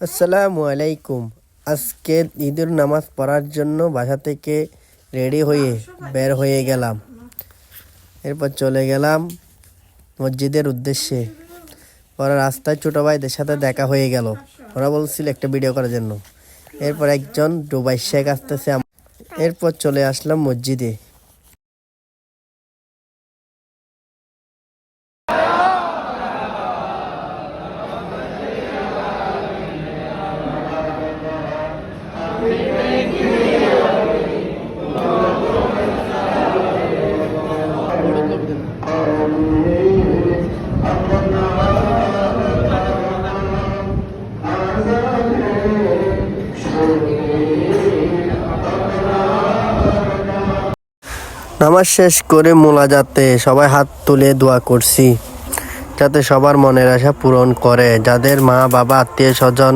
আসসালামু আলাইকুম। আজকে ঈদের নামাজ পড়ার জন্য বাসা থেকে রেডি হয়ে বের হয়ে গেলাম। এরপর চলে গেলাম মসজিদের উদ্দেশ্যে। পরে রাস্তায় ছোটো ভাইদের সাথে দেখা হয়ে গেল। ওরা বলছিল একটা ভিডিও করার জন্য। এরপর একজন ডুবাই শেখ আসতেছে। এরপর চলে আসলাম মসজিদে। নামাজ শেষ করে মোনাজাতে সবাই হাত তুলে দোয়া করছি, যাতে সবার মনের আশা পূরণ করে। যাদের মা বাবা আত্মীয় স্বজন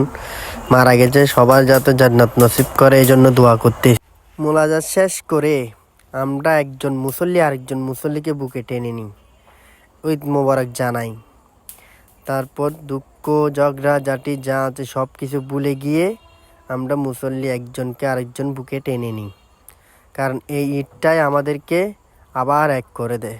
মারা গেছে সবার যাতে জান্নাত নসিব করে, এই জন্য দোয়া করতে। মোনাজাত শেষ করে আমরা একজন মুসল্লি আরেকজন মুসল্লিকে বুকে টেনে নিই, ঈদ মোবারক জানাই। তারপর দুঃখ ঝগড়া ঝাঁটি যা আছে সব কিছু ভুলে গিয়ে আমরা মুসল্লি একজনকে আরেকজন বুকে টেনে নিই, কারণ এই ঈদটাই আমাদেরকে আবার এক করে দেয়।